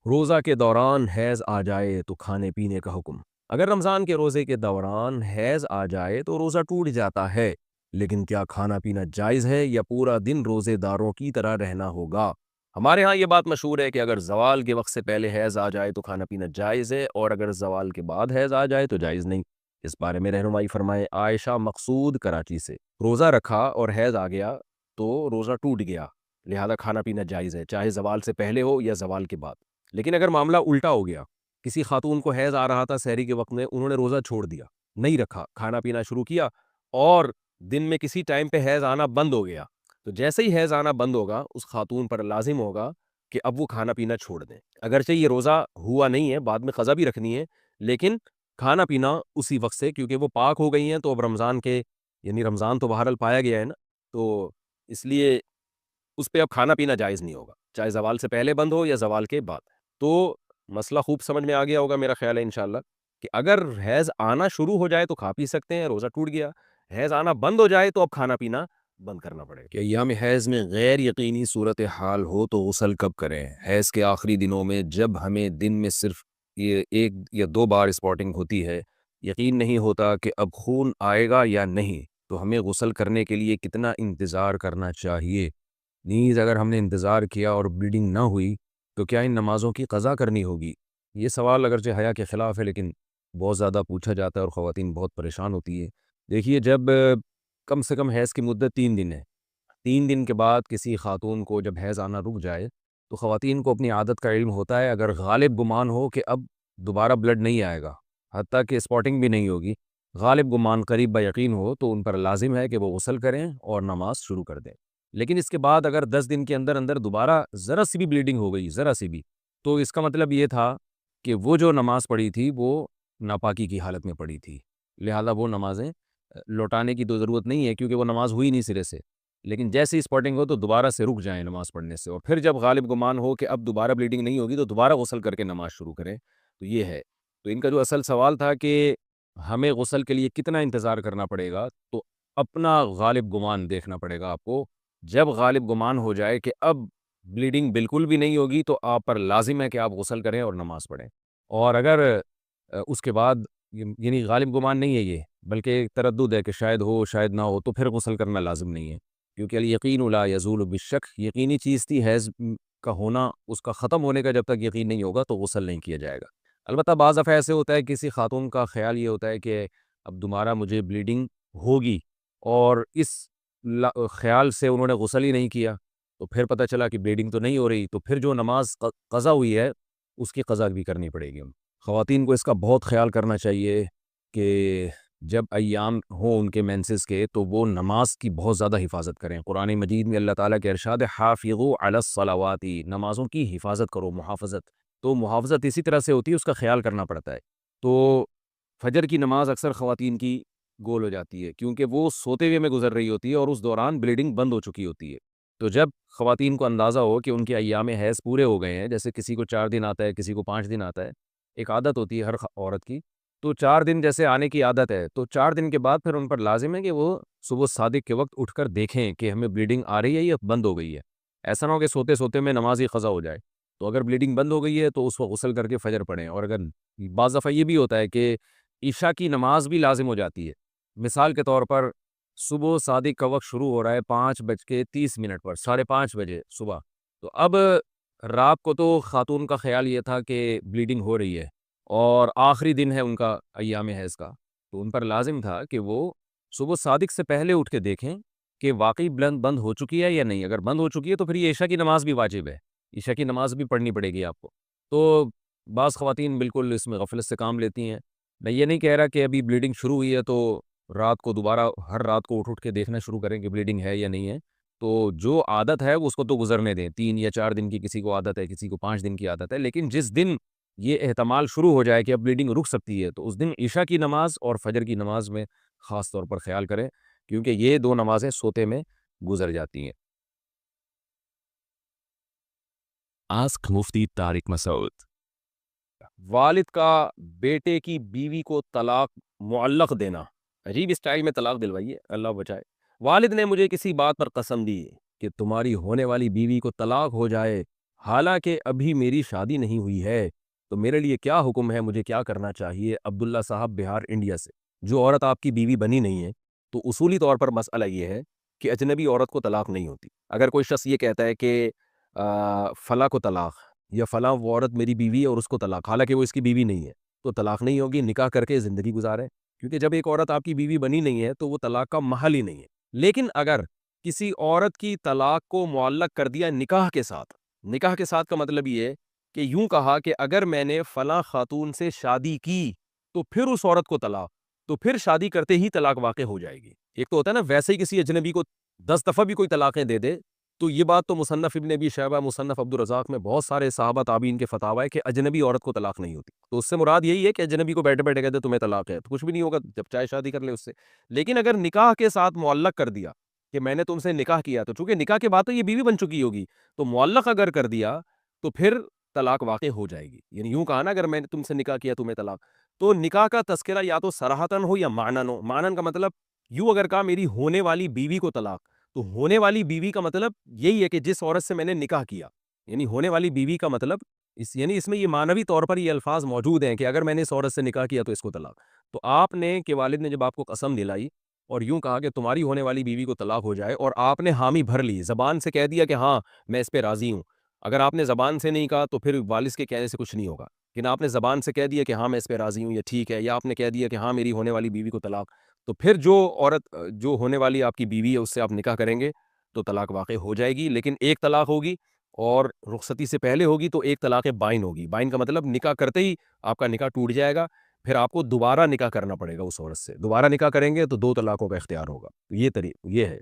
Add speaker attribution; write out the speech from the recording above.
Speaker 1: روزہ کے دوران حیض آ جائے تو کھانے پینے کا حکم۔ اگر رمضان کے روزے کے دوران حیض آ جائے تو روزہ ٹوٹ جاتا ہے، لیکن کیا کھانا پینا جائز ہے یا پورا دن روزے داروں کی طرح رہنا ہوگا؟ ہمارے ہاں یہ بات مشہور ہے کہ اگر زوال کے وقت سے پہلے حیض آ جائے تو کھانا پینا جائز ہے، اور اگر زوال کے بعد حیض آ جائے تو جائز نہیں۔ اس بارے میں رہنمائی فرمائے عائشہ مقصود کراچی سے۔ روزہ رکھا اور حیض آ گیا تو روزہ ٹوٹ گیا، لہذا کھانا پینا جائز ہے، چاہے زوال سے پہلے ہو یا زوال کے بعد۔ لیکن اگر معاملہ الٹا ہو گیا، کسی خاتون کو حیض آ رہا تھا سحری کے وقت میں، انہوں نے روزہ چھوڑ دیا، نہیں رکھا، کھانا پینا شروع کیا، اور دن میں کسی ٹائم پہ حیض آنا بند ہو گیا، تو جیسے ہی حیض آنا بند ہوگا اس خاتون پر لازم ہوگا کہ اب وہ کھانا پینا چھوڑ دیں۔ اگرچہ یہ روزہ ہوا نہیں ہے، بعد میں قضا بھی رکھنی ہے، لیکن کھانا پینا اسی وقت سے، کیونکہ وہ پاک ہو گئی ہیں تو اب رمضان کے، یعنی رمضان تو بہرحال پایا گیا ہے نا، تو اس لیے اس پہ اب کھانا پینا جائز نہیں ہوگا، چاہے زوال سے پہلے بند ہو یا زوال کے بعد۔ تو مسئلہ خوب سمجھ میں آ گیا ہوگا میرا خیال ہے انشاءاللہ، کہ اگر حیض آنا شروع ہو جائے تو کھا پی سکتے ہیں، روزہ ٹوٹ گیا۔ حیض آنا بند ہو جائے تو اب کھانا پینا بند کرنا پڑے گا۔ کہ ایام حیض میں غیر یقینی صورتحال ہو تو غسل کب کریں؟ حیض کے آخری دنوں میں جب ہمیں دن میں صرف یہ 1 یا 2 بار اسپاٹنگ ہوتی ہے، یقین نہیں ہوتا کہ اب خون آئے گا یا نہیں، تو ہمیں غسل کرنے کے لیے کتنا انتظار کرنا چاہیے؟ نیز اگر ہم نے انتظار کیا اور بلیڈنگ نہ ہوئی تو کیا ان نمازوں کی قضا کرنی ہوگی؟ یہ سوال اگرچہ حیا کے خلاف ہے، لیکن بہت زیادہ پوچھا جاتا ہے اور خواتین بہت پریشان ہوتی ہے۔ دیکھیے، جب کم سے کم حیض کی مدت 3 دن ہے، 3 دن کے بعد کسی خاتون کو جب حیض آنا رک جائے تو خواتین کو اپنی عادت کا علم ہوتا ہے، اگر غالب گمان ہو کہ اب دوبارہ بلڈ نہیں آئے گا، حتیٰ کہ اسپاٹنگ بھی نہیں ہوگی، غالب گمان قریب با یقین ہو، تو ان پر لازم ہے کہ وہ غسل کریں اور نماز شروع کر دیں۔ لیکن اس کے بعد اگر 10 دن کے اندر اندر دوبارہ ذرا سی بھی بلیڈنگ ہو گئی، ذرا سی بھی، تو اس کا مطلب یہ تھا کہ وہ جو نماز پڑھی تھی وہ ناپاکی کی حالت میں پڑھی تھی، لہذا وہ نمازیں لوٹانے کی تو ضرورت نہیں ہے، کیونکہ وہ نماز ہوئی نہیں سرے سے۔ لیکن جیسے ہی اسپاٹنگ ہو تو دوبارہ سے رک جائیں نماز پڑھنے سے، اور پھر جب غالب گمان ہو کہ اب دوبارہ بلیڈنگ نہیں ہوگی تو دوبارہ غسل کر کے نماز شروع کریں۔ تو یہ ہے، تو ان کا جو اصل سوال تھا کہ ہمیں غسل کے لیے کتنا انتظار کرنا پڑے گا، تو اپنا غالب گمان دیکھنا پڑے گا آپ کو۔ جب غالب گمان ہو جائے کہ اب بلیڈنگ بالکل بھی نہیں ہوگی تو آپ پر لازم ہے کہ آپ غسل کریں اور نماز پڑھیں، اور اگر اس کے بعد یعنی غالب گمان نہیں ہے یہ، بلکہ ایک تردد ہے کہ شاید ہو شاید نہ ہو، تو پھر غسل کرنا لازم نہیں ہے، کیونکہ الیقین لا یزول بالشک، یقینی چیز تھی حیض کا ہونا، اس کا ختم ہونے کا جب تک یقین نہیں ہوگا تو غسل نہیں کیا جائے گا۔ البتہ بعض دفعہ ایسے ہوتا ہے کسی خاتون کا خیال یہ ہوتا ہے کہ اب دوبارہ مجھے بلیڈنگ ہوگی، اور اس خیال سے انہوں نے غسل ہی نہیں کیا، تو پھر پتہ چلا کہ بلیڈنگ تو نہیں ہو رہی، تو پھر جو نماز قضا ہوئی ہے اس کی قضا بھی کرنی پڑے گی۔ خواتین کو اس کا بہت خیال کرنا چاہیے کہ جب ایام ہوں ان کے مینسز کے تو وہ نماز کی بہت زیادہ حفاظت کریں۔ قرآن مجید میں اللہ تعالیٰ کے ارشاد ہے حافظوا علی الصلوات، نمازوں کی حفاظت کرو، محافظت۔ تو محافظت اسی طرح سے ہوتی ہے، اس کا خیال کرنا پڑتا ہے۔ تو فجر کی نماز اکثر خواتین کی گول ہو جاتی ہے، کیونکہ وہ سوتے ہوئے میں گزر رہی ہوتی ہے اور اس دوران بلیڈنگ بند ہو چکی ہوتی ہے۔ تو جب خواتین کو اندازہ ہو کہ ان کے ایام حیض پورے ہو گئے ہیں، جیسے کسی کو 4 دن آتا ہے، کسی کو 5 دن آتا ہے، ایک عادت ہوتی ہے ہر عورت کی، تو 4 دن جیسے آنے کی عادت ہے، تو 4 دن کے بعد پھر ان پر لازم ہے کہ وہ صبح صادق کے وقت اٹھ کر دیکھیں کہ ہمیں بلیڈنگ آ رہی ہے یا بند ہو گئی ہے۔ ایسا نہ ہو کہ سوتے سوتے میں نماز ہی قضا ہو جائے۔ تو اگر بلیڈنگ بند ہو گئی ہے تو اس وقت غسل کر کے فجر پڑھیں، اور اگر بعض دفعہ یہ بھی ہوتا ہے کہ عشاء کی نماز بھی لازم ہو جاتی ہے، مثال کے طور پر صبح صادق کا وقت شروع ہو رہا ہے 5:30 پر، 5:30 بجے صبح، تو اب رات کو تو خاتون کا خیال یہ تھا کہ بلیڈنگ ہو رہی ہے اور آخری دن ہے ان کا ایام حیض کا، تو ان پر لازم تھا کہ وہ صبح صادق سے پہلے اٹھ کے دیکھیں کہ واقعی بند ہو چکی ہے یا نہیں۔ اگر بند ہو چکی ہے تو پھر یہ عشاء کی نماز بھی واجب ہے، عشاء کی نماز بھی پڑھنی پڑے گی آپ کو۔ تو بعض خواتین بالکل اس میں غفلت سے کام لیتی ہیں۔ میں یہ نہیں کہہ رہا کہ ابھی بلیڈنگ شروع ہوئی ہے تو رات کو دوبارہ ہر رات کو اٹھ کے دیکھنا شروع کریں کہ بلیڈنگ ہے یا نہیں ہے۔ تو جو عادت ہے اس کو تو گزرنے دیں، 3 یا 4 دن کی کسی کو عادت ہے، کسی کو 5 دن کی عادت ہے، لیکن جس دن یہ احتمال شروع ہو جائے کہ اب بلیڈنگ رک سکتی ہے تو اس دن عشاء کی نماز اور فجر کی نماز میں خاص طور پر خیال کریں، کیونکہ یہ 2 نمازیں سوتے میں گزر جاتی ہیں۔ آسک مفتی طارق مسعود۔ والد کا بیٹے کی بیوی کو طلاق معلق دینا، عجیب اسٹائل میں طلاق دلوائیے، اللہ بچائے۔ والد نے مجھے کسی بات پر قسم دی کہ تمہاری ہونے والی بیوی کو طلاق ہو جائے حالانکہ ابھی میری شادی نہیں ہوئی ہے، تو میرے لیے کیا حکم ہے، مجھے کیا کرنا چاہیے؟ عبداللہ صاحب بہار انڈیا سے۔ جو عورت آپ کی بیوی بنی نہیں ہے، تو اصولی طور پر مسئلہ یہ ہے کہ اجنبی عورت کو طلاق نہیں ہوتی۔ اگر کوئی شخص یہ کہتا ہے کہ فلاں کو طلاق، یا فلاں وہ عورت میری بیوی ہے اور اس کو طلاق، حالانکہ وہ اس کی بیوی نہیں ہے، تو طلاق نہیں ہوگی، نکاح کر کے زندگی گزاریں، کیونکہ جب ایک عورت آپ کی بیوی بنی نہیں ہے تو وہ طلاق کا محل ہی نہیں ہے۔ لیکن اگر کسی عورت کی طلاق کو معلق کر دیا نکاح کے ساتھ، نکاح کے ساتھ کا مطلب یہ ہے کہ یوں کہا کہ اگر میں نے فلاں خاتون سے شادی کی تو پھر اس عورت کو طلاق، تو پھر شادی کرتے ہی طلاق واقع ہو جائے گی۔ ایک تو ہوتا ہے نا ویسے ہی کسی اجنبی کو 10 دفعہ بھی کوئی طلاقیں دے دے، تو یہ بات تو مصنف ابن ابی شیبہ، مصنف عبدالرزاق میں بہت سارے صحابہ تابعین کے فتاوی ہے کہ اجنبی عورت کو طلاق نہیں ہوتی۔ تو اس سے مراد یہی ہے کہ اجنبی کو بیٹھے بیٹھے کہتے تمہیں طلاق ہے، تو کچھ بھی نہیں ہوگا، جب چاہے شادی کر لے اس سے۔ لیکن اگر نکاح کے ساتھ معلق کر دیا کہ میں نے تم سے نکاح کیا، تو چونکہ نکاح کے بعد تو یہ بیوی بن چکی ہوگی، تو معلق اگر کر دیا تو پھر طلاق واقع ہو جائے گی۔ یعنی یوں کہا نا، اگر میں نے تم سے نکاح کیا تمہیں طلاق، تو نکاح کا تذکرہ یا تو صراحتاً ہو یا معنن ہو۔ معنن کا مطلب یوں اگر کہا میری ہونے والی بیوی کو طلاق، تو ہونے والی بیوی کا مطلب یہی ہے کہ جس عورت سے میں نے نکاح کیا، یعنی ہونے والی بیوی کا مطلب یعنی اس میں یہ معنوی طور پر یہ الفاظ موجود ہیں کہ اگر میں نے اس عورت سے نکاح کیا تو اس کو طلاق۔ تو آپ نے کہ والد نے جب آپ کو قسم دلائی اور یوں کہا کہ تمہاری ہونے والی بیوی کو طلاق ہو جائے، اور آپ نے حامی بھر لی، زبان سے کہہ دیا کہ ہاں میں اس پہ راضی ہوں۔ اگر آپ نے زبان سے نہیں کہا تو پھر والد کے کہنے سے کچھ نہیں ہوگا، لیکن آپ نے زبان سے کہہ دیا کہ ہاں میں اس پہ راضی ہوں، یہ ٹھیک ہے، یا آپ نے کہہ دیا کہ ہاں میری ہونے والی بیوی کو طلاق، تو پھر جو عورت جو ہونے والی آپ کی بیوی ہے اس سے آپ نکاح کریں گے تو طلاق واقع ہو جائے گی۔ لیکن ایک طلاق ہوگی اور رخصتی سے پہلے ہوگی تو ایک طلاق بائن ہوگی۔ بائن کا مطلب نکاح کرتے ہی آپ کا نکاح ٹوٹ جائے گا، پھر آپ کو دوبارہ نکاح کرنا پڑے گا اس عورت سے۔ دوبارہ نکاح کریں گے تو 2 طلاقوں کا اختیار ہوگا۔ یہ ہے۔